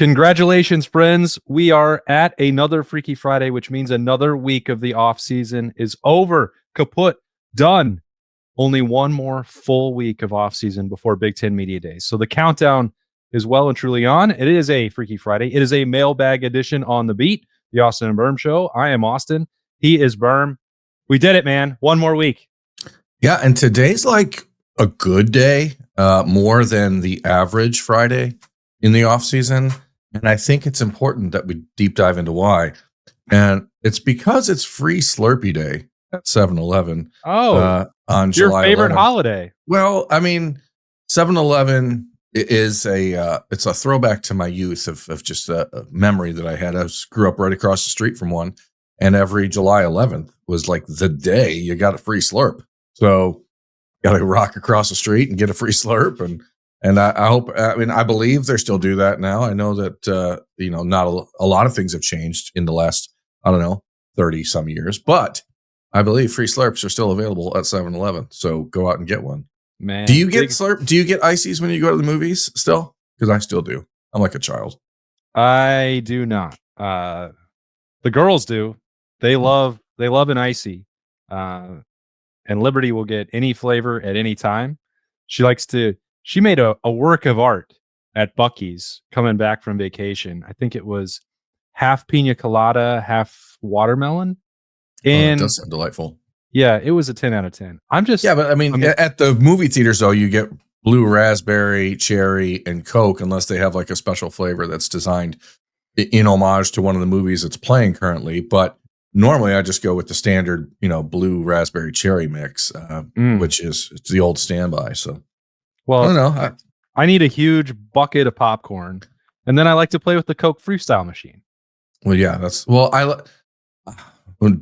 Congratulations, friends. We are at another Freaky Friday, which means another week of the off season is over. Kaput. Done. Only one more full week of off season before Big Ten Media Days. So the countdown is well and truly on. It is a Freaky Friday. It is a mailbag edition on the beat, the Austin Birm Show. I am Austin. He is Birm. We did it, man. One more week. Yeah, and today's like a good day, more than the average Friday in the off season. And I think it's important that we deep dive into why. And it's because it's free Slurpee Day at 7-Eleven. Oh, on your July favorite 11th. holiday. Well, I mean, 7-Eleven is it's a throwback to my youth of just a memory that I had. I grew up right across the street from one, and every July 11th was like the day you got a free Slurp. So got to rock across the street and get a free Slurp. And I hope, I believe they still do that now. I know that, not a lot of things have changed in the last, 30 some years, but I believe free Slurps are still available at 7-Eleven. So go out and get one. Man, do you get Slurp? Do you get ices when you go to the movies still? Because I still do. I'm like a child. I do not. The girls do. They love an icy. And Liberty will get any flavor at any time. She made a work of art at Buc-ee's coming back from vacation. I think it was half pina colada, half watermelon. And it does sound delightful. Yeah, it was a 10 out of 10. But at the movie theaters, though, you get blue raspberry, cherry, and Coke, unless they have like a special flavor that's designed in homage to one of the movies that's playing currently. But normally I just go with the standard, blue raspberry cherry mix, which is the old standby. So, well, I don't know. I need a huge bucket of popcorn, and then I like to play with the Coke freestyle machine. Well, yeah, I'm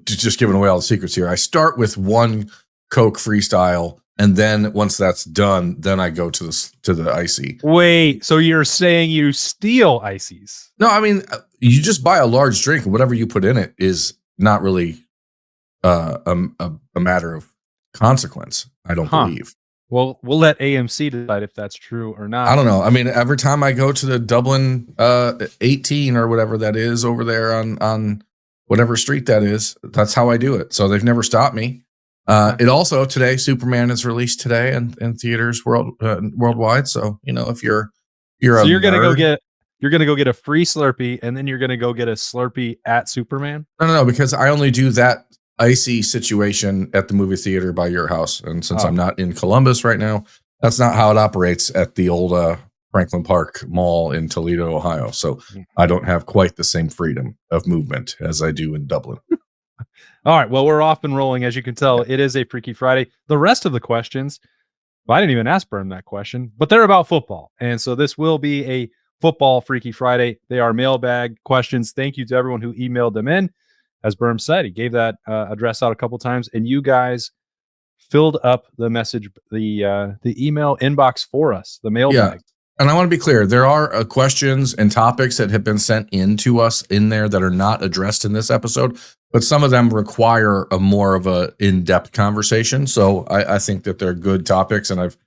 just giving away all the secrets here. I start with one Coke freestyle, and then once that's done, then I go to the icy. Wait, so you're saying you steal ices? No, I mean, you just buy a large drink, and whatever you put in it is not really a matter of consequence. I don't believe. Well, we'll let AMC decide if that's true or not. I don't know. I mean, every time I go to the Dublin 18 or whatever that is over there on whatever street that is, that's how I do it. So they've never stopped me. It also today, Superman is released today in theaters worldwide. So if you're gonna go get a free Slurpee, and then you're gonna go get a Slurpee at Superman. No, because I only do that icy situation at the movie theater by your house, and since I'm not in Columbus right now, that's not how it operates at the old Franklin Park Mall in Toledo, Ohio. So I don't have quite the same freedom of movement as I do in Dublin. All right. Well, we're off and rolling. As you can tell, it is a Freaky Friday. The rest of the questions, I didn't even ask Birm that question, but they're about football. And so this will be a football Freaky Friday. They are mailbag questions. Thank you to everyone who emailed them in. As Birm said, he gave that address out a couple times, and you guys filled up the message, the email inbox for us, the mailbag. Yeah. And I want to be clear, there are questions and topics that have been sent in to us in there that are not addressed in this episode, but some of them require a more of a in-depth conversation. So I think that they're good topics, and I've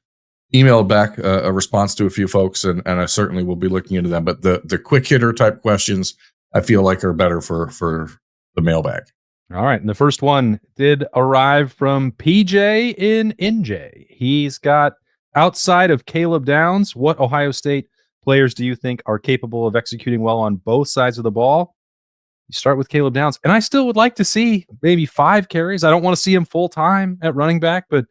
emailed back a response to a few folks, and I certainly will be looking into them. But the quick hitter type questions, I feel like are better for the mailbag. All right. And the first one did arrive from PJ in NJ. He's got, outside of Caleb Downs, what Ohio State players do you think are capable of executing well on both sides of the ball? You start with Caleb Downs, and I still would like to see maybe 5 carries. I don't want to see him full time at running back, but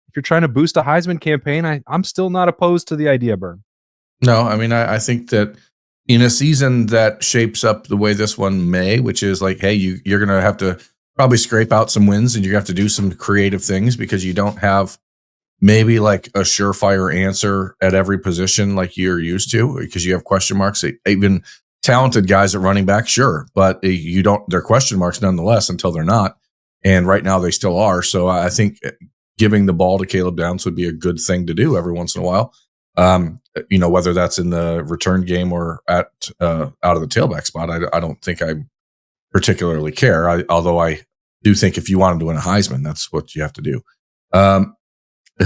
if you're trying to boost a Heisman campaign, I'm still not opposed to the idea, Birm. No, I mean, I think that in a season that shapes up the way this one may, which is like, hey, you're going to have to probably scrape out some wins, and you have to do some creative things because you don't have maybe like a surefire answer at every position like you're used to, because you have question marks. Even talented guys at running back, sure, but they're question marks nonetheless until they're not. And right now they still are. So I think giving the ball to Caleb Downs would be a good thing to do every once in a while. Whether that's in the return game or out of the tailback spot, I don't think I particularly care. Although I do think if you wanted to win a Heisman, that's what you have to do.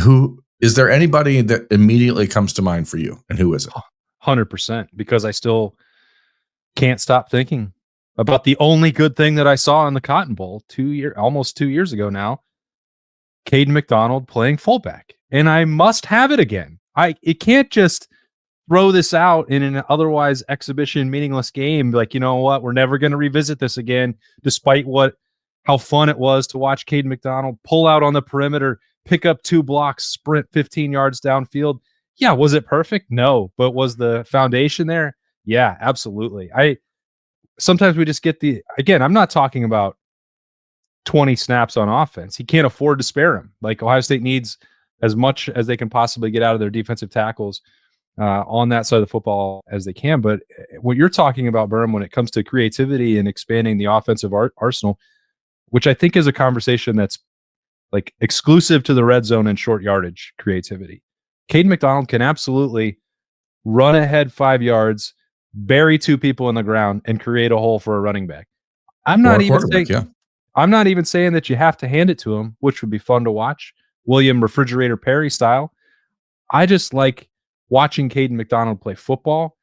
Who is there anybody that immediately comes to mind for you, and who is it? 100%, because I still Can't stop thinking about the only good thing that I saw in the Cotton Bowl almost 2 years ago now. Caden McDonald playing fullback, and I must have it again. It can't just throw this out in an otherwise exhibition meaningless game. Like, you know what? We're never going to revisit this again, despite how fun it was to watch Caden McDonald pull out on the perimeter, pick up 2 blocks, sprint 15 yards downfield. Yeah, was it perfect? No, but was the foundation there? Yeah, absolutely. Sometimes we just get again, I'm not talking about 20 snaps on offense. He can't afford to spare him. Like, Ohio State needs as much as they can possibly get out of their defensive tackles on that side of the football as they can. But what you're talking about, Birm, when it comes to creativity and expanding the offensive arsenal, which I think is a conversation that's like exclusive to the red zone and short yardage creativity. Caden McDonald can absolutely run ahead 5 yards, bury 2 people in the ground, and create a hole for a running back. I'm not even saying that you have to hand it to him, which would be fun to watch, William Refrigerator Perry style. I just like watching Caden McDonald play football,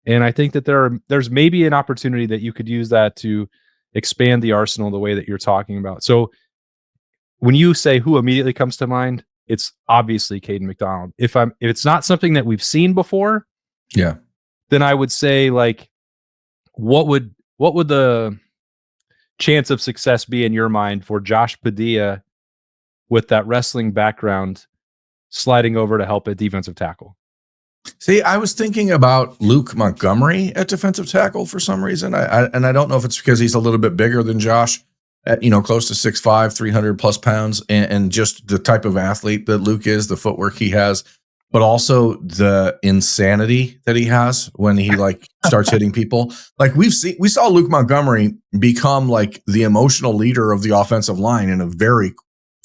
and I think that there's maybe an opportunity that you could use that to expand the arsenal the way that you're talking about. So when you say who immediately comes to mind, it's obviously Caden McDonald. If it's not something that we've seen before, yeah, then I would say, like, what would the chance of success be in your mind for Josh Padilla with that wrestling background sliding over to help at defensive tackle? See, I was thinking about Luke Montgomery at defensive tackle for some reason. I don't know if it's because he's a little bit bigger than Josh, close to 6'5", 300 plus pounds, and just the type of athlete that Luke is, the footwork he has, but also the insanity that he has when he starts hitting people. Like we saw Luke Montgomery become like the emotional leader of the offensive line in a very,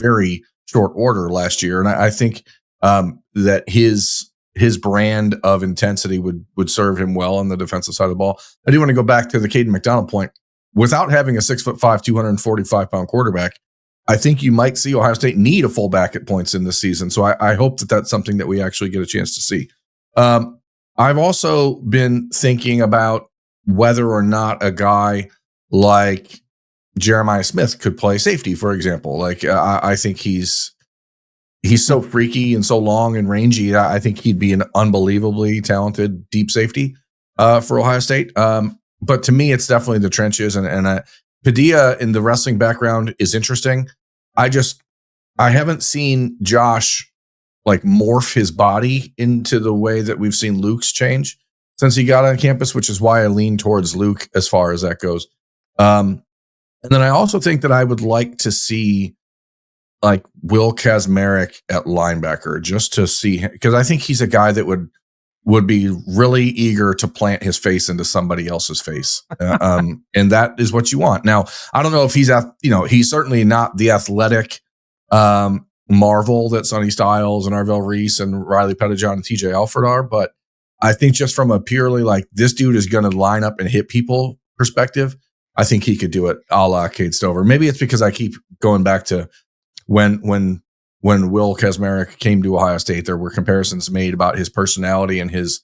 very short order last year. And I think that his brand of intensity would serve him well on the defensive side of the ball. I do want to go back to the Caden McDonald point. Without having a 6'5", 245-pound quarterback, I think you might see Ohio State need a fullback at points in this season. So I hope that that's something that we actually get a chance to see. I've also been thinking about whether or not a guy like Jeremiah Smith could play safety, for example. I think he's so freaky and so long and rangy. I think he'd be an unbelievably talented deep safety for Ohio State. But to me, it's definitely the trenches, and Padilla in the wrestling background is interesting. I haven't seen Josh morph his body into the way that we've seen Luke's change since he got on campus, which is why I lean towards Luke as far as that goes. And then I also think that I would like to see Will Kazmarek at linebacker, just to see, because I think he's a guy that would be really eager to plant his face into somebody else's face. And that is what you want. Now, I don't know if he's certainly not the athletic marvel that Sonny Styles and Arvell Reese and Riley Pettijohn and TJ Alford are, but I think just from a purely this dude is going to line up and hit people perspective, I think he could do it a la Cade Stover. Maybe it's because I keep going back to when Will Kazmarek came to Ohio State, there were comparisons made about his personality and his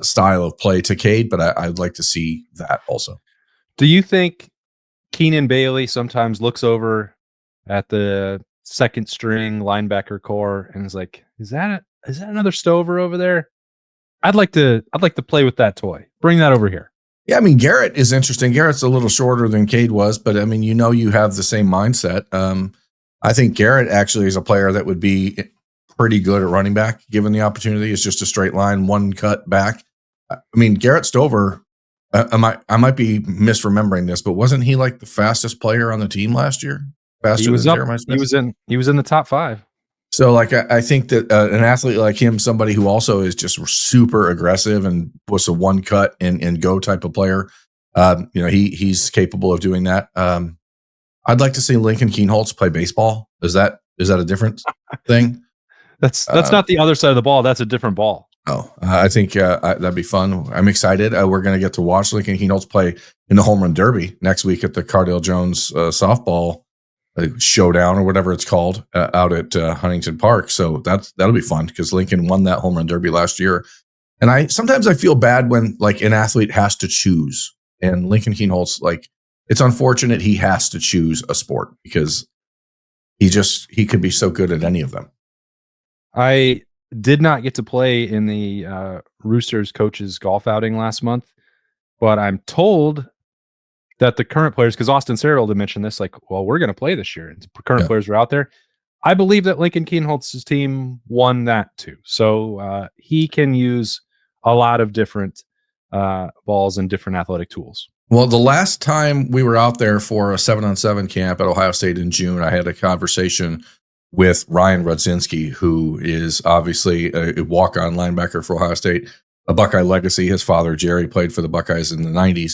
style of play to Cade, but I'd like to see that also. Do you think Keenan Bailey sometimes looks over at the second string linebacker core and is like, is that another Stover over there? I'd like to play with that toy. Bring that over here. Yeah, I mean, Garrett is interesting. Garrett's a little shorter than Cade was, but I mean, you have the same mindset. I think Garrett actually is a player that would be pretty good at running back, given the opportunity. It's just a straight line, one cut back. I mean, Garrett Stover, I might be misremembering this, but wasn't he the fastest player on the team last year? Faster than Jeremiah Smith? He was in the top 5. So I think that an athlete like him, somebody who also is just super aggressive and was a one cut and go type of player, he's capable of doing that. I'd like to see Lincoln Kienholz play baseball. Is that a different thing? That's not the other side of the ball. That's a different ball. Oh, I think that'd be fun. I'm excited. We're going to get to watch Lincoln Kienholz play in the home run derby next week at the Cardale Jones softball showdown or whatever it's called out at Huntington Park. So that'll be fun because Lincoln won that home run derby last year. And sometimes I feel bad when like an athlete has to choose. And Lincoln Kienholz, like, it's unfortunate he has to choose a sport because he could be so good at any of them. I did not get to play in the Roosters coaches golf outing last month, but I'm told that the current players, because Austin Serrell had mentioned this, like, well, we're going to play this year. And current players are out there. I believe that Lincoln Kienholz's team won that too. So he can use a lot of different balls and different athletic tools. Well, the last time we were out there for a 7-on-7 camp at Ohio State in June, I had a conversation with Ryan Rudzinski, who is obviously a walk-on linebacker for Ohio State, a Buckeye legacy. His father, Jerry, played for the Buckeyes in the 90s.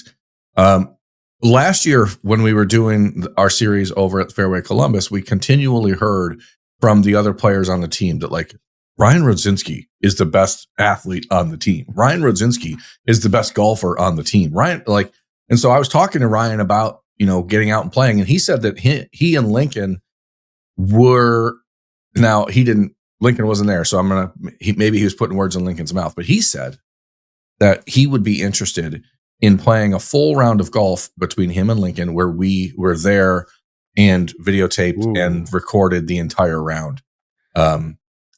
Last year, when we were doing our series over at Fairway Columbus, we continually heard from the other players on the team that, like, Ryan Rudzinski is the best athlete on the team. Ryan Rudzinski is the best golfer on the team. And so I was talking to Ryan about, getting out and playing, and he said that he and Lincoln Lincoln wasn't there, so maybe he was putting words in Lincoln's mouth, but he said that he would be interested in playing a full round of golf between him and Lincoln, where we were there and videotaped and recorded the entire round.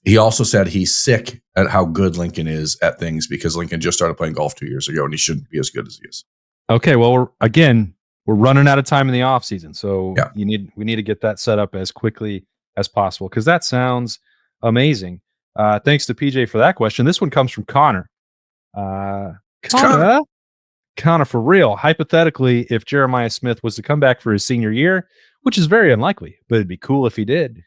He also said he's sick at how good Lincoln is at things because Lincoln just started playing golf 2 years ago and he shouldn't be as good as he is. Okay, well, we're running out of time in the off season, so we need to get that set up as quickly as possible because that sounds amazing. Thanks to PJ for that question. This one comes from Connor. Connor, for real. Hypothetically, if Jeremiah Smith was to come back for his senior year, which is very unlikely, but it'd be cool if he did,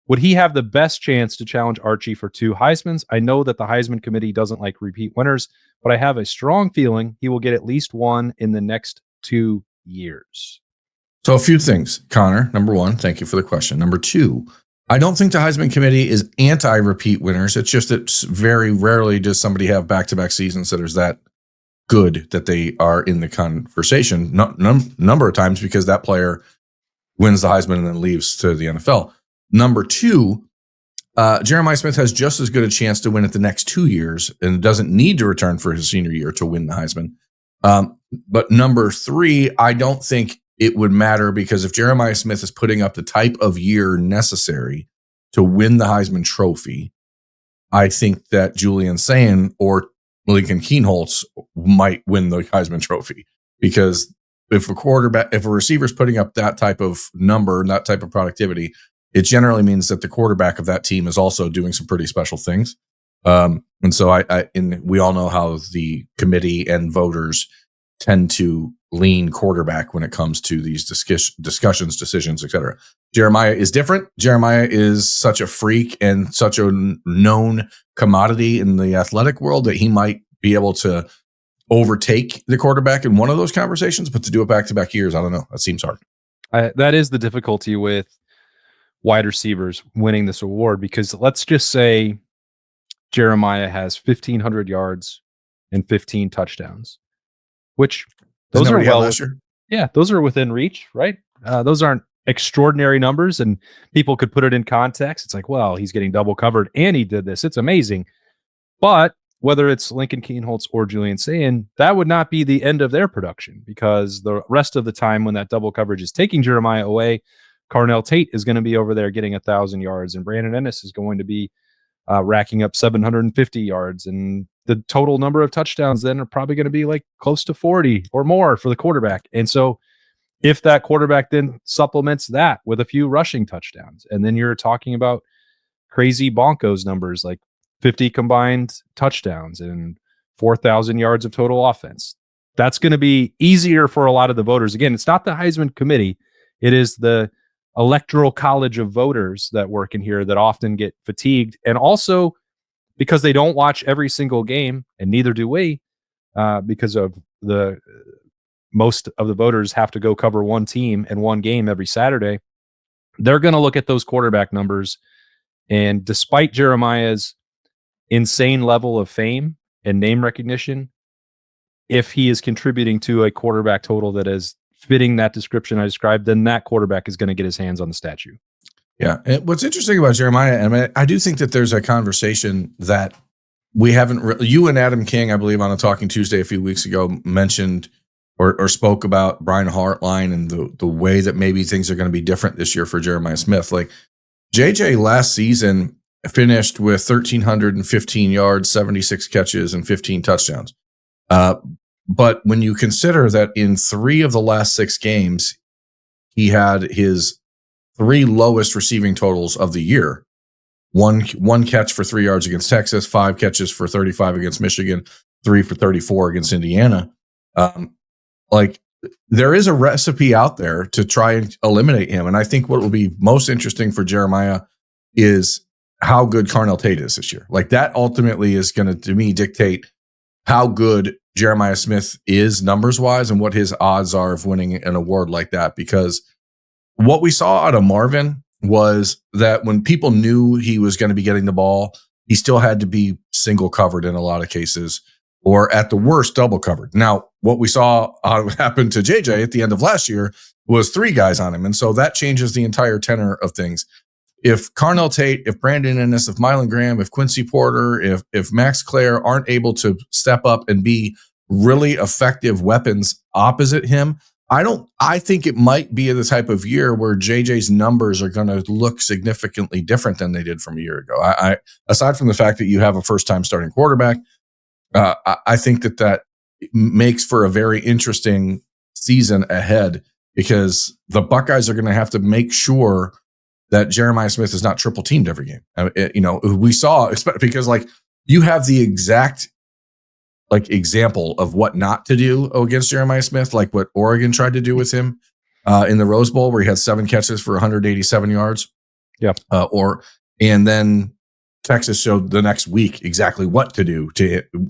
would he have the best chance to challenge Archie for 2 Heismans? I know that the Heisman committee doesn't like repeat winners, but I have a strong feeling he will get at least one in the next 2 years. So a few things, Connor. Number one, thank you for the question. Number two, I don't think the Heisman committee is anti-repeat winners. It's just that very rarely does somebody have back-to-back seasons that is that good that they are in the conversation. Number of times because that player wins the Heisman and then leaves to the NFL. Number two, Jeremiah Smith has just as good a chance to win it the next 2 years and doesn't need to return for his senior year to win the Heisman. But number three, I don't think it would matter because if Jeremiah Smith is putting up the type of year necessary to win the Heisman Trophy, I think that Julian Sayin or Lincoln Kienholz might win the Heisman Trophy because if a receiver's putting up that type of number and that type of productivity, it generally means that the quarterback of that team is also doing some pretty special things. And so we all know how the committee and voters tend to lean quarterback when it comes to these discussions, decisions, etc. Jeremiah is different. Jeremiah is such a freak and such a known commodity in the athletic world that he might be able to overtake the quarterback in one of those conversations, but to do it back-to-back years, I don't know. That seems hard. That is the difficulty with wide receivers winning this award because let's just say Jeremiah has 1,500 yards and 15 touchdowns, which those are those are within reach, right? Those aren't extraordinary numbers, and people could put it in context. It's like, well, he's getting double covered, and he did this. It's amazing. But whether it's Lincoln Kienholz or Julian Sayin, that would not be the end of their production because the rest of the time when that double coverage is taking Jeremiah away, Carnell Tate is going to be over there getting 1,000 yards, and Brandon Ennis is going to be racking up 750 yards, and the total number of touchdowns then are probably going to be like close to 40 or more for the quarterback. And so if that quarterback then supplements that with a few rushing touchdowns, and then you're talking about crazy bonkos numbers like 50 combined touchdowns and 4,000 yards of total offense, that's going to be easier for a lot of the voters. Again, it's not the Heisman committee. It is the electoral college of voters that work in here that often get fatigued. And also because they don't watch every single game, and neither do we, because of most of the voters have to go cover one team and one game every Saturday. They're going to look at those quarterback numbers. And despite Jeremiah's insane level of fame and name recognition, if he is contributing to a quarterback total that is fitting that description I described, then that quarterback is going to get his hands on the statue. Yeah. And what's interesting about Jeremiah, I do think that there's a conversation that we haven't. You and Adam King, I believe, on a Talking Tuesday a few weeks ago, mentioned or spoke about Brian Hartline and the way that maybe things are going to be different this year for Jeremiah Smith. Like JJ last season finished with 1,315 yards, 76 catches, and 15 touchdowns. But when you consider that in 3 of the last 6 games, he had his 3 lowest receiving totals of the year. One catch for 3 yards against Texas, 5 catches for 35 against Michigan, 3 for 34 against Indiana. Like there is a recipe out there to try and eliminate him. And I think what will be most interesting for Jeremiah is how good Carnell Tate is this year. Like that ultimately is going to me, dictate how good Jeremiah Smith is numbers wise and what his odds are of winning an award like that. Because what we saw out of Marvin was that when people knew he was going to be getting the ball, he still had to be single covered in a lot of cases, or at the worst, double covered. Now, what we saw happen to JJ at the end of last year was 3 guys on him. And so that changes the entire tenor of things. If Carnell Tate, if Brandon Ennis, if Mylan Graham, if Quincy Porter, if Max Clare aren't able to step up and be really effective weapons opposite him, I think it might be the type of year where JJ's numbers are going to look significantly different than they did from a year ago. I aside from the fact that you have a first-time starting quarterback, I think that makes for a very interesting season ahead, because the Buckeyes are going to have to make sure that Jeremiah Smith is not triple teamed every game. We saw, because like you have the exact like example of what not to do against Jeremiah Smith, like what Oregon tried to do with him in the Rose Bowl, where he had 7 catches for 187 yards. Yeah. And then Texas showed the next week exactly what to do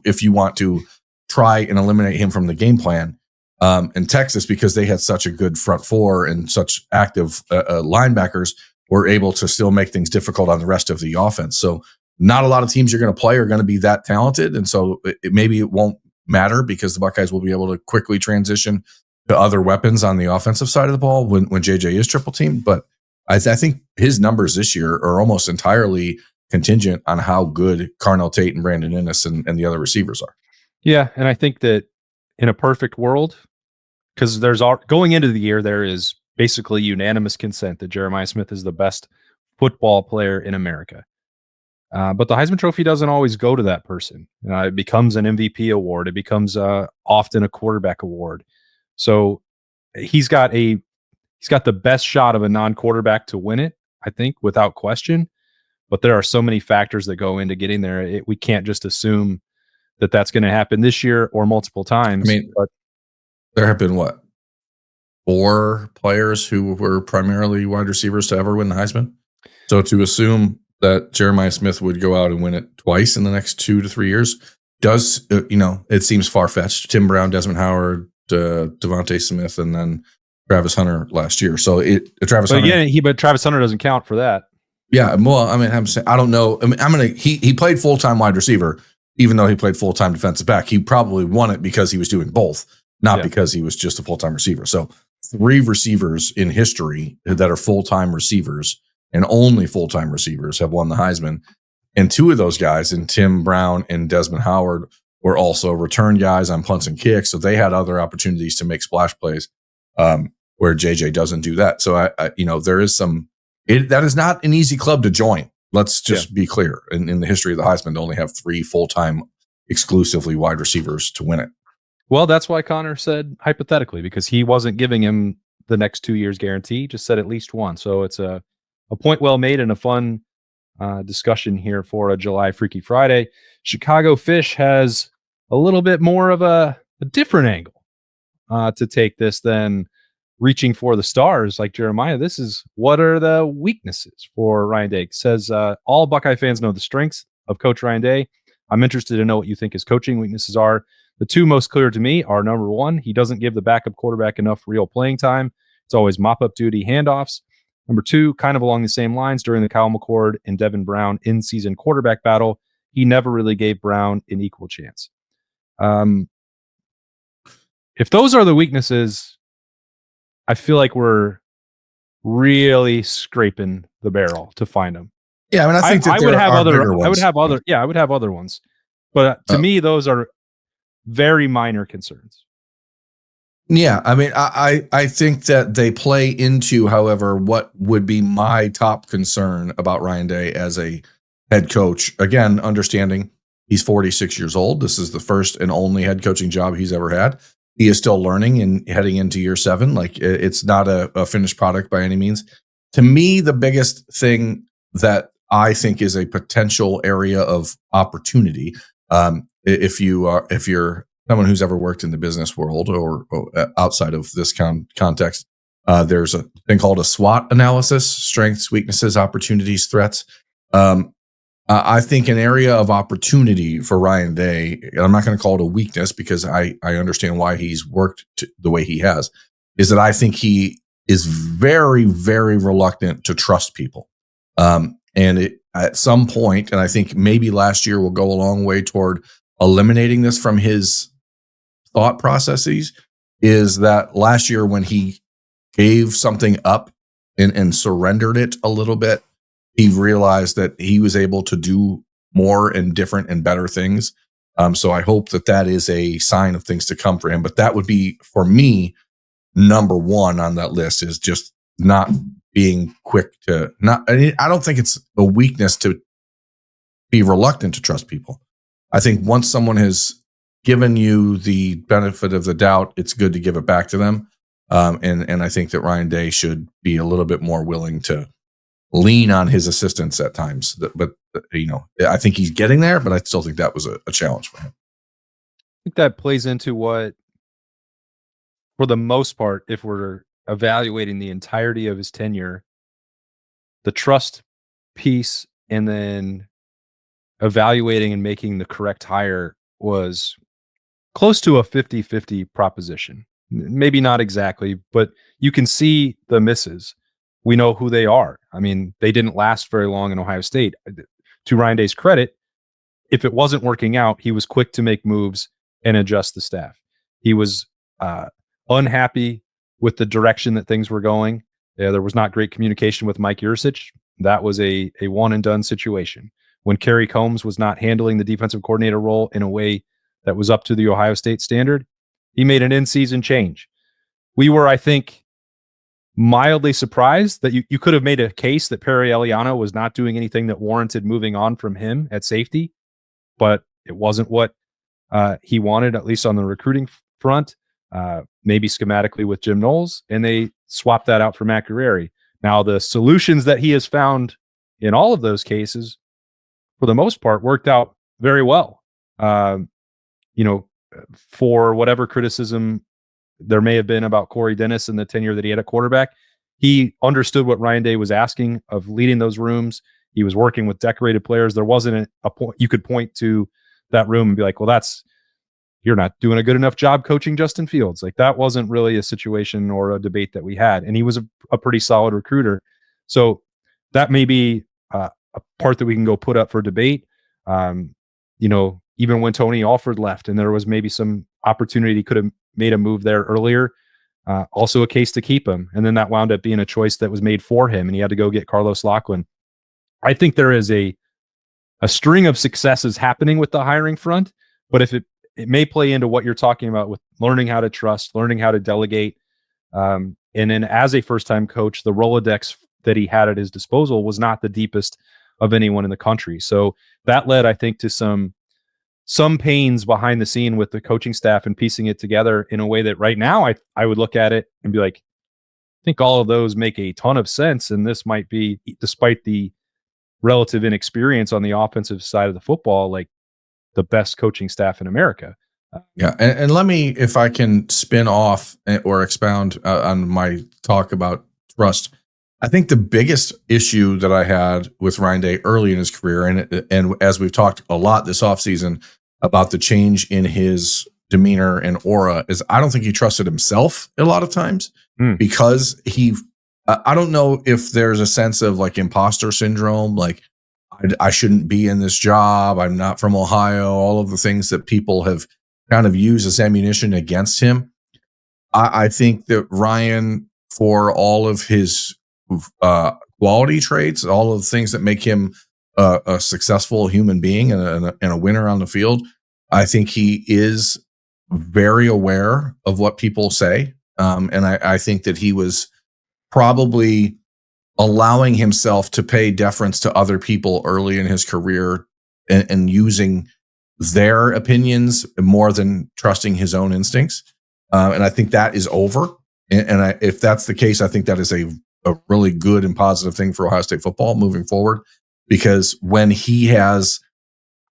if you want to try and eliminate him from the game plan. And Texas, because they had such a good front four and such active linebackers, were able to still make things difficult on the rest of the offense. So not a lot of teams you're going to play are going to be that talented. And so maybe it won't matter, because the Buckeyes will be able to quickly transition to other weapons on the offensive side of the ball when JJ is triple teamed. But I think his numbers this year are almost entirely contingent on how good Carnell Tate and Brandon Ennis and the other receivers are. Yeah. And I think that in a perfect world, because going into the year, there is basically unanimous consent that Jeremiah Smith is the best football player in America. But the Heisman Trophy doesn't always go to that person. It becomes an MVP award. It becomes often a quarterback award. So he's got the best shot of a non-quarterback to win it, I think, without question. But there are so many factors that go into getting there. We can't just assume that that's going to happen this year or multiple times. I mean, there have been 4 players who were primarily wide receivers to ever win the Heisman. So to assume that Jeremiah Smith would go out and win it twice in the next 2 to 3 years does, it seems far-fetched. Tim Brown, Desmond Howard, Devontae Smith, and then Travis Hunter last year. So Travis Hunter doesn't count for that. Yeah, well, I mean, I don't know. I mean, he played full-time wide receiver, even though he played full-time defensive back. He probably won it because he was doing both, not because he was just a full-time receiver. So 3 receivers in history that are full-time receivers and only full-time receivers have won the Heisman. And 2 of those guys, and Tim Brown and Desmond Howard, were also return guys on punts and kicks. So they had other opportunities to make splash plays where JJ doesn't do that. So there is that is not an easy club to join. Let's just be clear. In the history of the Heisman, to only have 3 full-time exclusively wide receivers to win it. Well, that's why Connor said hypothetically, because he wasn't giving him the next 2 years guarantee, just said at least one. So it's a point well made and a fun discussion here for a July Freaky Friday. Chicago Fish has a little bit more of a different angle to take this than reaching for the stars like Jeremiah. This is what are the weaknesses for Ryan Day. It says all Buckeye fans know the strengths of Coach Ryan Day. I'm interested to know what you think his coaching weaknesses are. The 2 most clear to me are, number 1, he doesn't give the backup quarterback enough real playing time. It's always mop-up duty handoffs. Number 2, kind of along the same lines, during the Kyle McCord and Devin Brown in-season quarterback battle, he never really gave Brown an equal chance. If those are the weaknesses, I feel like we're really scraping the barrel to find them. Yeah, I mean, I think that I would have other ones. I would have other ones. But to me, those are very minor concerns. Yeah, I mean, I think that they play into, however, what would be my top concern about Ryan Day as a head coach. Again, understanding he's 46 years old. This is the first and only head coaching job he's ever had. He is still learning and heading into year 7. Like, it's not a finished product by any means. To me, the biggest thing that I think is a potential area of opportunity, if you're someone who's ever worked in the business world or outside of this context, there's a thing called a SWOT analysis: strengths, weaknesses, opportunities, threats. I think an area of opportunity for Ryan Day, and I'm not going to call it a weakness because I understand why he's worked the way he has, is that I think he is very, very reluctant to trust people. At some point, and I think maybe last year will go a long way toward eliminating this from his thought processes, is that last year when he gave something up and surrendered it a little bit, he realized that he was able to do more and different and better things. So I hope that is a sign of things to come for him. But that would be, for me, number one on that list, is just not being quick to not. I don't think it's a weakness to be reluctant to trust people. I think once someone has given you the benefit of the doubt, it's good to give it back to them. And I think that Ryan Day should be a little bit more willing to lean on his assistants at times. But I think he's getting there, but I still think that was a challenge for him. I think that plays into what, for the most part, if we're evaluating the entirety of his tenure, the trust piece and then evaluating and making the correct hire was close to a 50-50 proposition. Maybe not exactly, but you can see the misses. We know who they are. I mean, they didn't last very long in Ohio State. To Ryan Day's credit, if it wasn't working out, he was quick to make moves and adjust the staff. He was unhappy with the direction that things were going. There was not great communication with Mike Yurcich. That was a one and done situation. When Kerry Combs was not handling the defensive coordinator role in a way that was up to the Ohio State standard, he made an in-season change. We were, I think, mildly surprised that you could have made a case that Perry Eliano was not doing anything that warranted moving on from him at safety, but it wasn't what he wanted, at least on the recruiting front, maybe schematically with Jim Knowles, and they swapped that out for Matt Guerrieri. Now, the solutions that he has found in all of those cases, for the most part, worked out very well. For whatever criticism there may have been about Corey Dennis and the tenure that he had at quarterback, he understood what Ryan Day was asking of leading those rooms. He was working with decorated players. There wasn't a point you could point to that room and be like, well, you're not doing a good enough job coaching Justin Fields. Like, that wasn't really a situation or a debate that we had. And he was a pretty solid recruiter. So that may be a part that we can go put up for debate. Even when Tony Alford left and there was maybe some opportunity, he could have made a move there earlier. Also a case to keep him. And then that wound up being a choice that was made for him, and he had to go get Carlos Lachlan. I think there is a string of successes happening with the hiring front, but if it may play into what you're talking about with learning how to trust, learning how to delegate. And then as a first-time coach, the Rolodex that he had at his disposal was not the deepest of anyone in the country. So that led, I think, to some pains behind the scene with the coaching staff and piecing it together in a way that right now I would look at it and be like, I think all of those make a ton of sense. And this might be, despite the relative inexperience on the offensive side of the football, like the best coaching staff in America. Yeah. And let me, if I can spin off or expound on my talk about trust. I think the biggest issue that I had with Ryan Day early in his career, and as we've talked a lot this offseason about the change in his demeanor and aura, is I don't think he trusted himself a lot of times because I don't know if there's a sense of like imposter syndrome, like I shouldn't be in this job, I'm not from Ohio, all of the things that people have kind of used as ammunition against him. I think that Ryan, for all of his quality traits, all of the things that make him a successful human being and a winner on the field. I think he is very aware of what people say. And I think that he was probably allowing himself to pay deference to other people early in his career and using their opinions more than trusting his own instincts. And I think that is over. And if that's the case, I think that is a really good and positive thing for Ohio State football moving forward, because when he has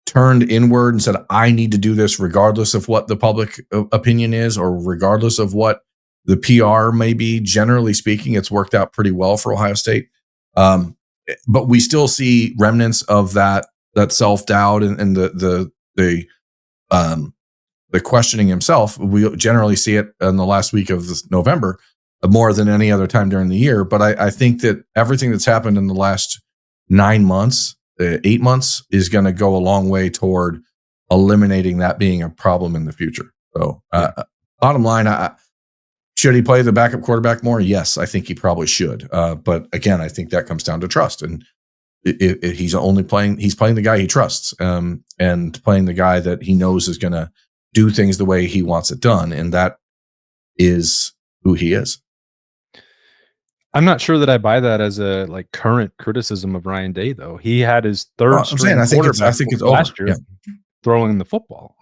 turned inward and said, I need to do this regardless of what the public opinion is or regardless of what the PR may be, generally speaking, it's worked out pretty well for Ohio State. But we still see remnants of that self-doubt and the questioning himself. We generally see it in the last week of November more than any other time during the year. But I think that everything that's happened in the last 9 months, 8 months, is going to go a long way toward eliminating that being a problem in the future. So bottom line, should he play the backup quarterback more? Yes, I think he probably should. But again, I think that comes down to trust. And he's playing the guy he trusts, and playing the guy that he knows is going to do things the way he wants it done. And that is who he is. I'm not sure that I buy that as a current criticism of Ryan Day, though. He had his third string quarterback I think it's last over. year throwing the football.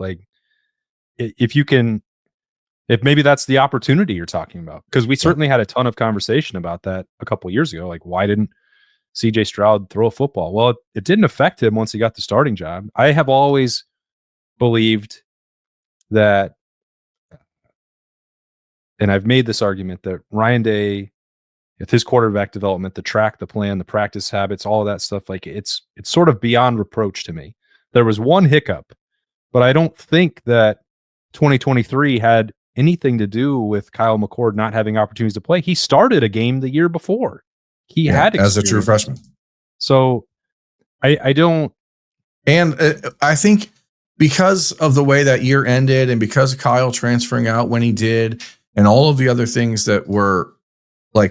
If maybe that's the opportunity you're talking about, because we certainly had a ton of conversation about that a couple of years ago. Like, why didn't CJ Stroud throw a football? Well, it didn't affect him once he got the starting job. I have always believed that, and I've made this argument, that Ryan Day, with his quarterback development, the track, the plan, the practice habits, all of that stuff, it's sort of beyond reproach to me. There was one hiccup, but I don't think that 2023 had anything to do with Kyle McCord not having opportunities to play. He started a game the year before. He had experience as a true freshman. So I don't. And I think because of the way that year ended and because of Kyle transferring out when he did and all of the other things that were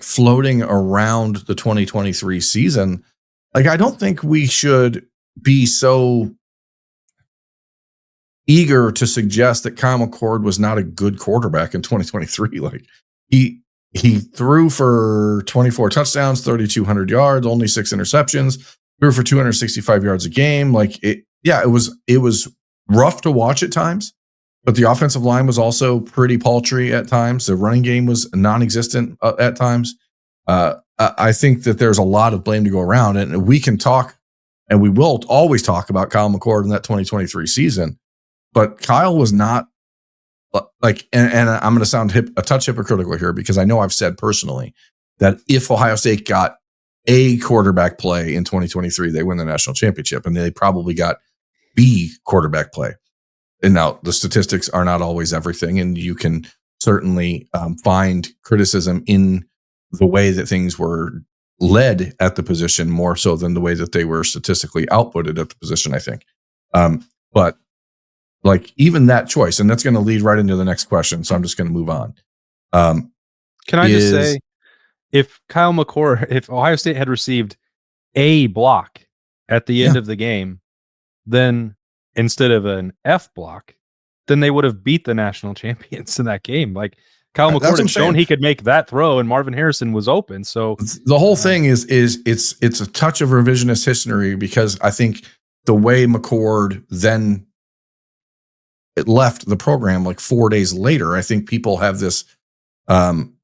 floating around the 2023 season, I don't think we should be so eager to suggest that Kyle McCord was not a good quarterback in 2023. He threw for 24 touchdowns, 3,200 yards, only 6 interceptions, threw for 265 yards a game. It was rough to watch at times, but the offensive line was also pretty paltry at times. The running game was non-existent at times. I think that there's a lot of blame to go around, and we can talk, and we will always talk about Kyle McCord in that 2023 season. But Kyle was not and I'm going to sound a touch hypocritical here, because I know I've said personally that if Ohio State got A quarterback play in 2023, they win the national championship, and they probably got B quarterback play. And now the statistics are not always everything, and you can certainly find criticism in the way that things were led at the position more so than the way that they were statistically outputted at the position, I think. But even that choice, and that's going to lead right into the next question, so I'm just going to move on. Can I just say, if Kyle McCord, if Ohio State had received a block at the end of the game, then instead of an F block, then they would have beat the national champions in that game. Kyle McCord had shown he could make that throw, and Marvin Harrison was open. So the whole thing is it's a touch of revisionist history, because I think the way McCord then left the program 4 days later, I think people have this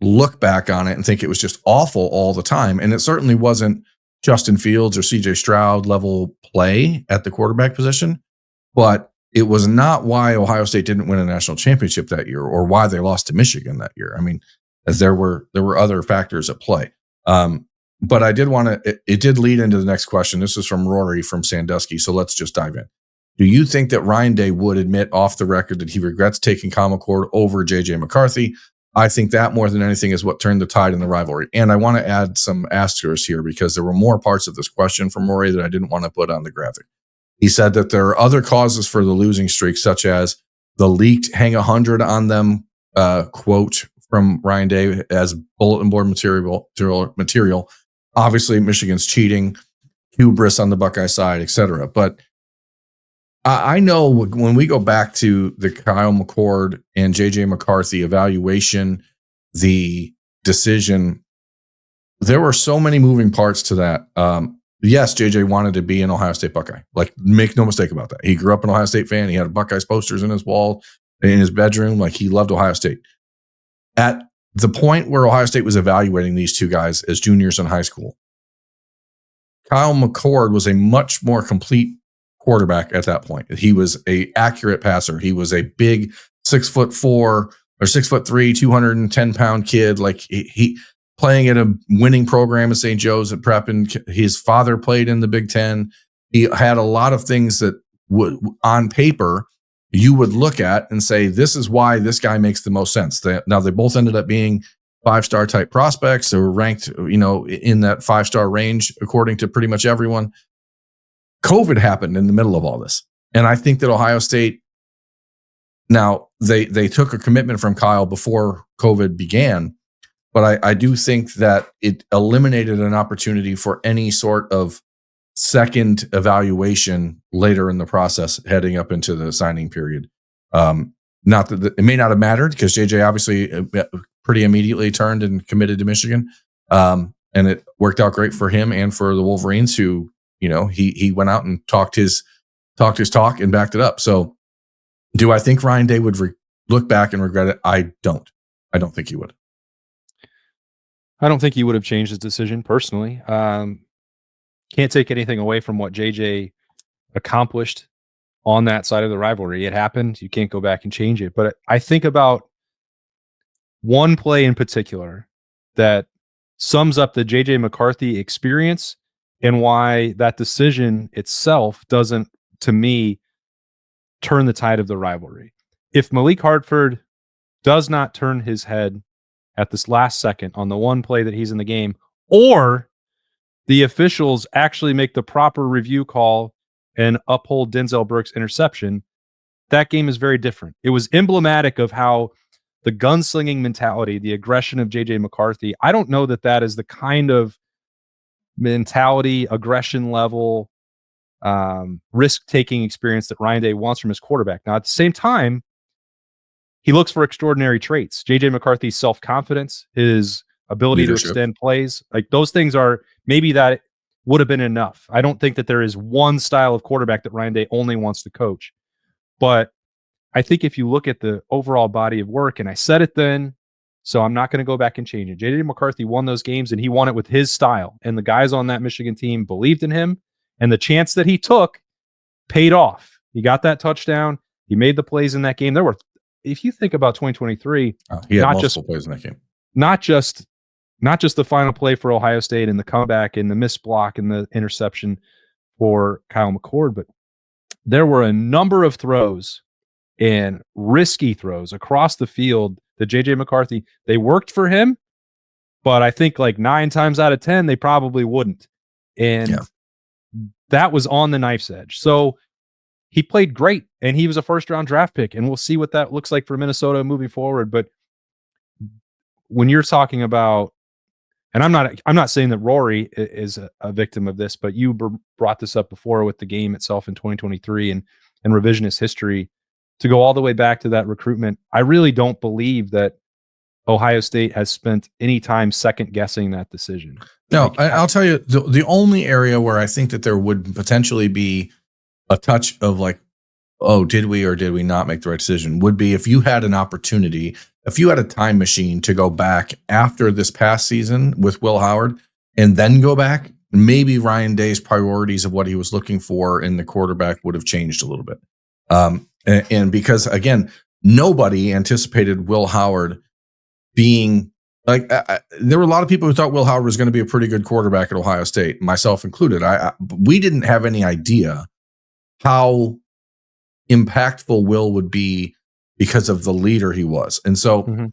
look back on it and think it was just awful all the time. And it certainly wasn't Justin Fields or CJ Stroud level play at the quarterback position, but it was not why Ohio State didn't win a national championship that year or why they lost to Michigan that year. I mean, as there were other factors at play. But I did want to, it did lead into the next question. This is from Rory from Sandusky. So let's just dive in. Do you think that Ryan Day would admit off the record that he regrets taking Kyle McCord over JJ McCarthy? I think that more than anything is what turned the tide in the rivalry. And I want to add some asterisks here, because there were more parts of this question from Rory that I didn't want to put on the graphic. He said that there are other causes for the losing streak, such as the leaked hang 100 on them quote from Ryan Day as bulletin board material. Obviously, Michigan's cheating. hubris on the Buckeye side, etc. But I know when we go back to the Kyle McCord and JJ McCarthy evaluation, the decision, there were so many moving parts to that. Yes, JJ wanted to be an Ohio State Buckeye. Like, make no mistake about that. He grew up an Ohio State fan. He had Buckeyes posters in his wall, in his bedroom. Like, he loved Ohio State. At the point where Ohio State was evaluating these two guys as juniors in high school, Kyle McCord was a much more complete quarterback at that point. He was a accurate passer. He was a big 6'4" or 6'3", 210-pound kid. Like, he playing at a winning program at St. Joe's at Prep, and his father played in the Big Ten. He had a lot of things that would, on paper, you would look at and say, this is why this guy makes the most sense. Now, they both ended up being 5-star type prospects. They were ranked, in that 5-star range, according to pretty much everyone. COVID happened in the middle of all this. And I think that Ohio State, now they took a commitment from Kyle before COVID began, but I do think that it eliminated an opportunity for any sort of second evaluation later in the process heading up into the signing period. Not that it may not have mattered, because JJ obviously pretty immediately turned and committed to Michigan. And it worked out great for him and for the Wolverines, who, he went out and talked his talk and backed it up. So do I think Ryan Day would look back and regret it? I don't think he would. I don't think he would have changed his decision personally. Can't take anything away from what JJ accomplished on that side of the rivalry. It happened. You can't go back and change it. But I think about one play in particular that sums up the JJ McCarthy experience and why that decision itself doesn't, to me, turn the tide of the rivalry. If Malik Hartford does not turn his head at this last second on the one play that he's in the game, or the officials actually make the proper review call and uphold Denzel Burke's interception, that game is very different. It was emblematic of how the gunslinging mentality, the aggression of JJ McCarthy, I don't know that that is the kind of mentality, aggression level, risk-taking experience that Ryan Day wants from his quarterback. Now, at the same time, he looks for extraordinary traits. JJ McCarthy's self-confidence, his ability to extend plays, like those things are, maybe that would have been enough. I don't think that there is one style of quarterback that Ryan Day only wants to coach. But I think if you look at the overall body of work, and I said it then, so I'm not going to go back and change it. JJ McCarthy won those games, and he won it with his style. And the guys on that Michigan team believed in him, and the chance that he took paid off. He got that touchdown. He made the plays in that game. There were, if you think about 2023, he had multiple plays in that game. Not just the final play for Ohio State and the comeback and the missed block and the interception for Kyle McCord, but there were a number of throws and risky throws across the field that JJ McCarthy, they worked for him, but I think like 9 times out of 10, they probably wouldn't. And that was on the knife's edge. So he played great, and he was a first-round draft pick, and we'll see what that looks like for Minnesota moving forward. But when you're talking about, and I'm not saying that Rory is a victim of this, but you brought this up before with the game itself in 2023 and revisionist history, to go all the way back to that recruitment. I really don't believe that Ohio State has spent any time second guessing that decision. No, I'll tell you, the only area where I think that there would potentially be a touch of like, oh, did we or did we not make the right decision, would be if you had an opportunity, if you had a time machine to go back after this past season with Will Howard and then go back, maybe Ryan Day's priorities of what he was looking for in the quarterback would have changed a little bit. And because, again, nobody anticipated Will Howard being like, there were a lot of people who thought Will Howard was going to be a pretty good quarterback at Ohio State, myself included. We didn't have any idea how impactful Will would be because of the leader he was. And so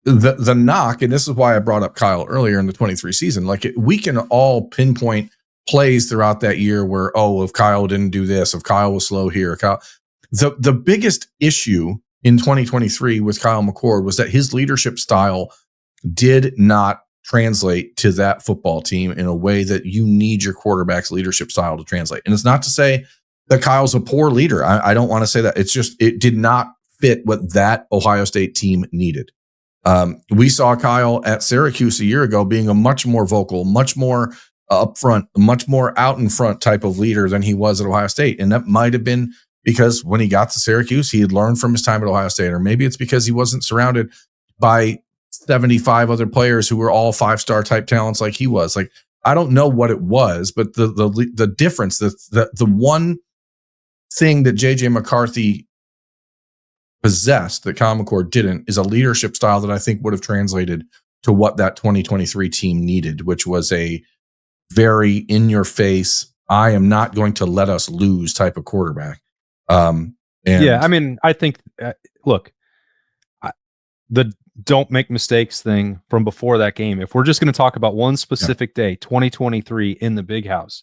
the knock, and this is why I brought up Kyle earlier in the 23 season, like we can all pinpoint plays throughout that year where, oh, if Kyle didn't do this, if Kyle was slow here, the biggest issue in 2023 with Kyle McCord was that his leadership style did not translate to that football team in a way that you need your quarterback's leadership style to translate. And it's not to say that Kyle's a poor leader. I don't want to say that. It's just, it did not fit what that Ohio State team needed. We saw Kyle at Syracuse a year ago being a much more vocal, much more upfront, much more out in front type of leader than he was at Ohio State. And that might have been because when he got to Syracuse, he had learned from his time at Ohio State, or maybe it's because he wasn't surrounded by 75 other players who were all 5-star type talents like he was. Like, I don't know what it was, but the difference, the one thing that JJ McCarthy possessed that Kyle McCord didn't is a leadership style that I think would have translated to what that 2023 team needed, which was a very in your face, I am not going to let us lose type of quarterback. Yeah, I mean, I think, look, the don't make mistakes thing from before that game, if we're just going to talk about one specific day, 2023 in the big house,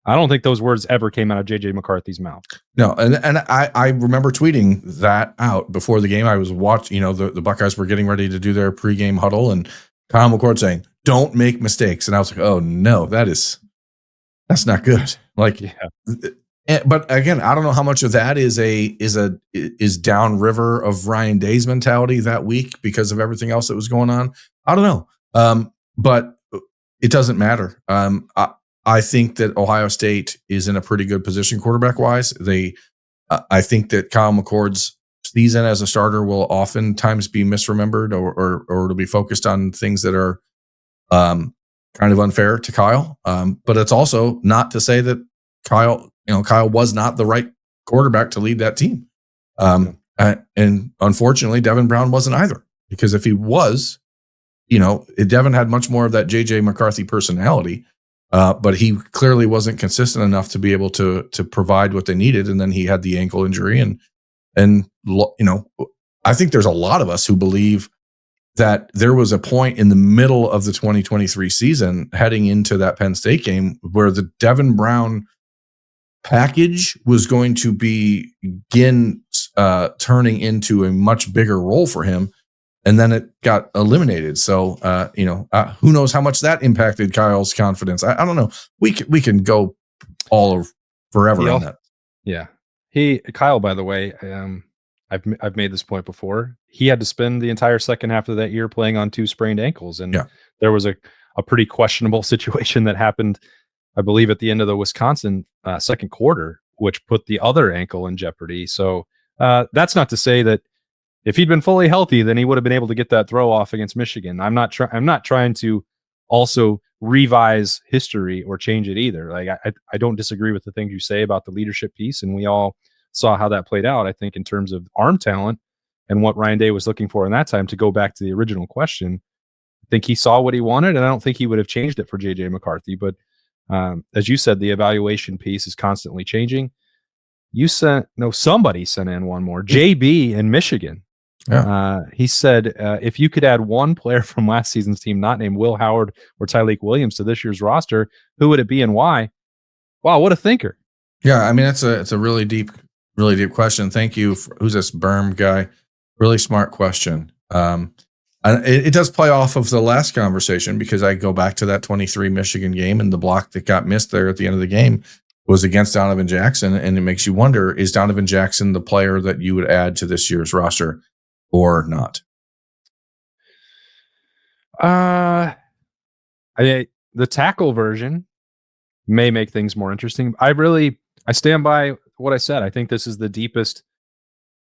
I don't think those words ever came out of JJ McCarthy's mouth. No, and I remember tweeting that out before the game. I was watching, the Buckeyes were getting ready to do their pregame huddle, and Kyle McCord saying, "Don't make mistakes." And I was like, "Oh no, that's not good." Like, but again, I don't know how much of that is downriver of Ryan Day's mentality that week because of everything else that was going on. I don't know, but it doesn't matter. I think that Ohio State is in a pretty good position quarterback wise. I think that Kyle McCord's season as a starter will oftentimes be misremembered or it'll be focused on things that are kind of unfair to Kyle. But it's also not to say that Kyle was not the right quarterback to lead that team. And unfortunately, Devin Brown wasn't either, because if he was, Devin had much more of that JJ McCarthy personality. But he clearly wasn't consistent enough to be able to provide what they needed. And then he had the ankle injury. And I think there's a lot of us who believe that there was a point in the middle of the 2023 season heading into that Penn State game where the Devin Brown package was going to begin turning into a much bigger role for him. And then it got eliminated. So, who knows how much that impacted Kyle's confidence? I don't know. We can go all of forever on that. Yeah. Kyle, by the way, I've made this point before. He had to spend the entire second half of that year playing on 2 sprained ankles. And there was a pretty questionable situation that happened, I believe, at the end of the Wisconsin second quarter, which put the other ankle in jeopardy. So that's not to say that if he'd been fully healthy, then he would have been able to get that throw off against Michigan. I'm not trying to also revise history or change it either. Like, I don't disagree with the things you say about the leadership piece, and we all saw how that played out. I think in terms of arm talent and what Ryan Day was looking for in that time, to go back to the original question, I think he saw what he wanted, and I don't think he would have changed it for JJ McCarthy. But as you said, the evaluation piece is constantly changing. Somebody sent in one more. JB in Michigan. Yeah. He said, if you could add one player from last season's team, not named Will Howard or Tyreek Williams, to this year's roster, who would it be and why? Wow, what a thinker. Yeah, I mean, it's a really deep question. Thank you. Who's this Birm guy? Really smart question. And it does play off of the last conversation, because I go back to that 23 Michigan game, and the block that got missed there at the end of the game was against Donovan Jackson. And it makes you wonder, is Donovan Jackson the player that you would add to this year's roster or not? The tackle version may make things more interesting. I stand by what I said. I think this is the deepest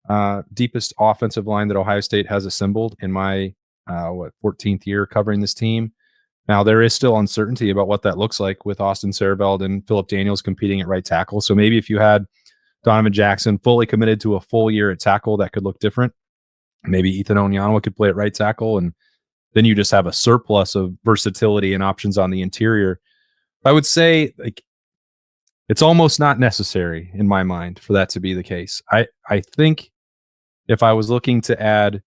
offensive line that Ohio State has assembled in my 14th year covering this team. Now, there is still uncertainty about what that looks like with Austin Serveld and Phillip Daniels competing at right tackle. So maybe if you had Donovan Jackson fully committed to a full year at tackle, that could look different. Maybe Ethan Onyanwa could play at right tackle, and then you just have a surplus of versatility and options on the interior. I would say, like, it's almost not necessary in my mind for that to be the case. I think if I was looking to add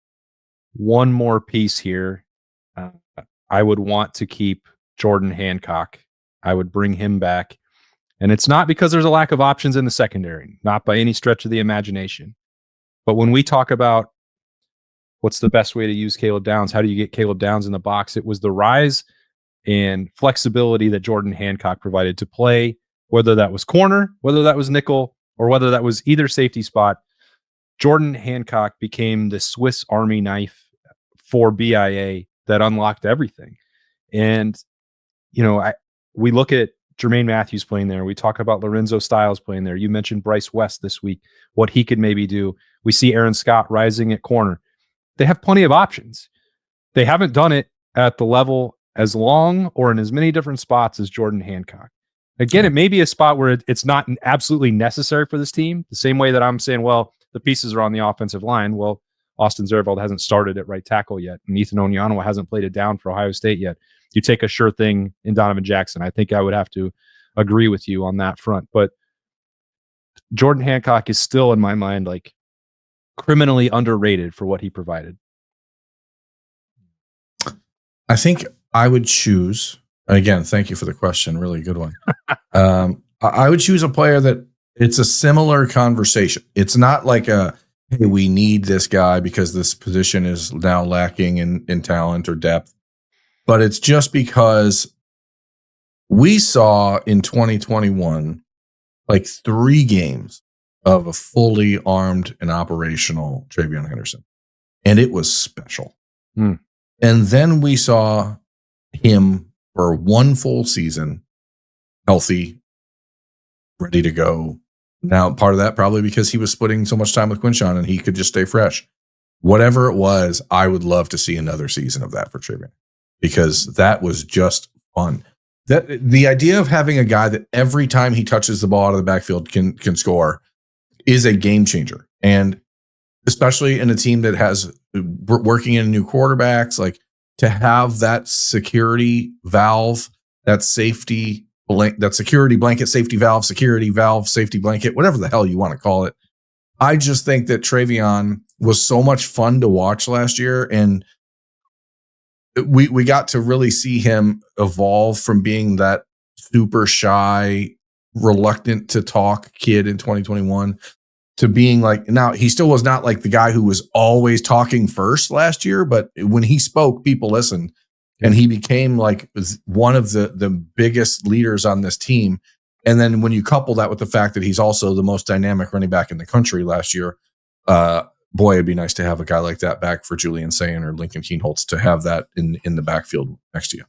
one more piece here, I would want to keep Jordan Hancock. I would bring him back. And it's not because there's a lack of options in the secondary, not by any stretch of the imagination. But when we talk about what's the best way to use Caleb Downs? How do you get Caleb Downs in the box? It was the rise and flexibility that Jordan Hancock provided to play, whether that was corner, whether that was nickel, or whether that was either safety spot. Jordan Hancock became the Swiss Army knife for BIA that unlocked everything. And, we look at Jermaine Matthews playing there. We talk about Lorenzo Styles playing there. You mentioned Bryce West this week, what he could maybe do. We see Aaron Scott rising at corner. They have plenty of options. They haven't done it at the level as long or in as many different spots as Jordan Hancock. Again, it may be a spot where it's not absolutely necessary for this team, the same way that I'm saying, well, the pieces are on the offensive line. Well, Austin Zerveld hasn't started at right tackle yet, and Ethan Onyonwa hasn't played it down for Ohio State yet. You take a sure thing in Donovan Jackson. I think I would have to agree with you on that front. But Jordan Hancock is still, in my mind, like criminally underrated for what he provided. I think I would choose, again, thank you for the question. Really good one. I would choose a player that it's a similar conversation. It's not like hey, we need this guy because this position is now lacking in talent or depth. But it's just because we saw in 2021 like 3 games of a fully armed and operational Trayveon Henderson. And it was special. And then we saw him for 1 full season, healthy, ready to go. Now, part of that probably because he was splitting so much time with Quinshon and he could just stay fresh. Whatever it was, I would love to see another season of that for Trayveon, because that was just fun. That the idea of having a guy that every time he touches the ball out of the backfield can score is a game changer. And especially in a team that has working in new quarterbacks, like to have that security valve, that safety that security blanket, safety valve, security valve, safety blanket, whatever the hell you want to call it. I just think that Trayveon was so much fun to watch last year, and we got to really see him evolve from being that super shy, reluctant to talk kid in 2021 to being like, now he still was not like the guy who was always talking first last year, but when he spoke, people listened, and he became like one of the biggest leaders on this team. And then when you couple that with the fact that he's also the most dynamic running back in the country last year, boy, it'd be nice to have a guy like that back for Julian Sayin or Lincoln Kienholz to have that in the backfield next to you.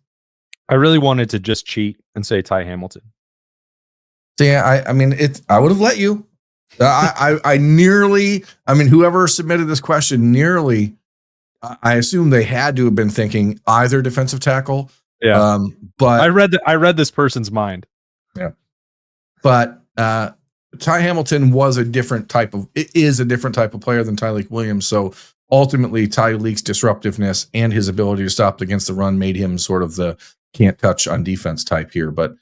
I really wanted to just cheat and say Ty Hamilton. So yeah, I would have let you. I nearly, whoever submitted this question I assume they had to have been thinking either defensive tackle. Yeah. But I read this person's mind. Yeah. But Ty Hamilton is a different type of player than Tyreek Williams. So ultimately Tyreek's disruptiveness and his ability to stop against the run made him sort of the can't touch on defense type here. But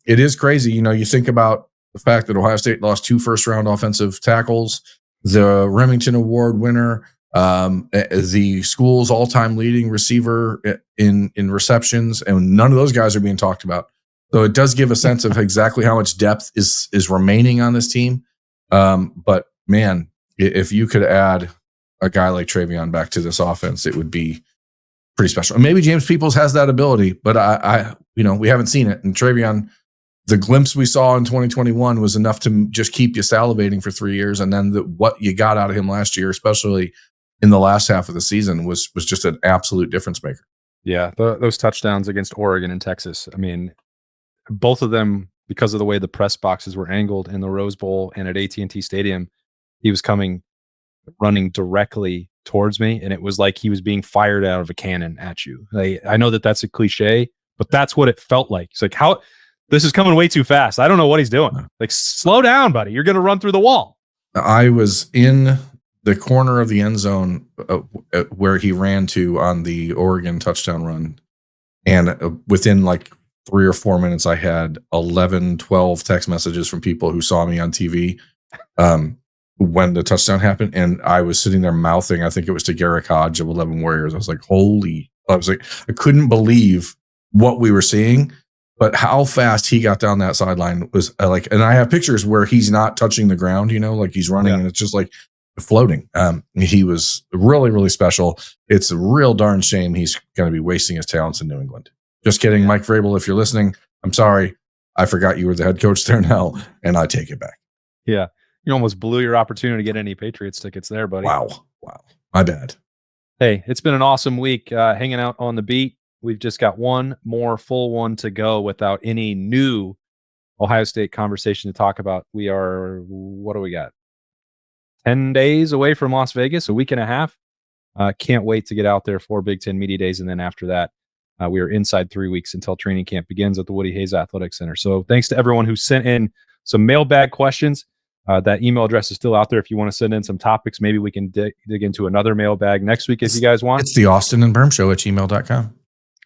it is crazy. You think about the fact that Ohio State lost 2 first-round offensive tackles, the Remington Award winner, the school's all-time leading receiver in receptions, and none of those guys are being talked about. So it does give a sense of exactly how much depth is remaining on this team. But man, if you could add a guy like Trayveon back to this offense, it would be pretty special. And maybe James Peoples has that ability, but we haven't seen it. And Trayveon, the glimpse we saw in 2021 was enough to just keep you salivating for 3 years. And then what you got out of him last year, especially in the last half of the season, was just an absolute difference maker. Yeah, those touchdowns against Oregon and Texas. Both of them, because of the way the press boxes were angled in the Rose Bowl and at AT&T Stadium, he was running directly towards me, and it was like he was being fired out of a cannon at you. I know that that's a cliche, but that's what it felt like. It's like, how this is coming way too fast. I don't know what he's doing. Like, slow down, buddy. You're going to run through the wall. I was in the corner of the end zone where he ran to on the Oregon touchdown run, and within like 3 or 4 minutes, I had 11, 12 text messages from people who saw me on TV when the touchdown happened. And I was sitting there mouthing, I think it was to Garrick Hodge of 11 Warriors. I was like, I couldn't believe what we were seeing, but how fast he got down that sideline was and I have pictures where he's not touching the ground, like he's running, and it's just like floating. He was really, really special. It's a real darn shame he's going to be wasting his talents in New England. Just kidding, Mike Vrabel, if you're listening, I'm sorry. I forgot you were the head coach there now, and I take it back. Yeah. You almost blew your opportunity to get any Patriots tickets there, buddy. Wow. My bad. Hey, it's been an awesome week hanging out on the beat. We've just got one more full one to go without any new Ohio State conversation to talk about. We are, what do we got? 10 days away from Las Vegas, a week and a half. Can't wait to get out there for Big Ten Media Days. And then after that, we are inside 3 weeks until training camp begins at the Woody Hayes Athletic Center. So thanks to everyone who sent in some mailbag questions. That email address is still out there if you want to send in some topics. Maybe we can dig into another mailbag next week if you guys want. It's the Austin and Birm Show at gmail.com.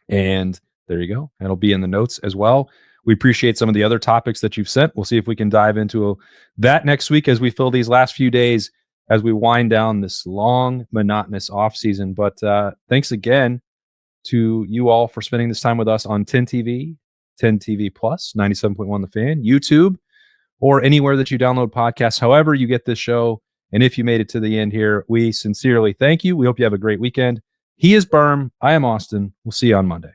And there you go. It'll be in the notes as well. We appreciate some of the other topics that you've sent. We'll see if we can dive into that next week as we fill these last few days as we wind down this long, monotonous off season. But thanks again to you all for spending this time with us on 10 TV, 10 TV Plus, 97.1 The Fan, YouTube, or anywhere that you download podcasts, however you get this show. And if you made it to the end here, we sincerely thank you. We hope you have a great weekend. He is Birm. I am Austin. We'll see you on Monday.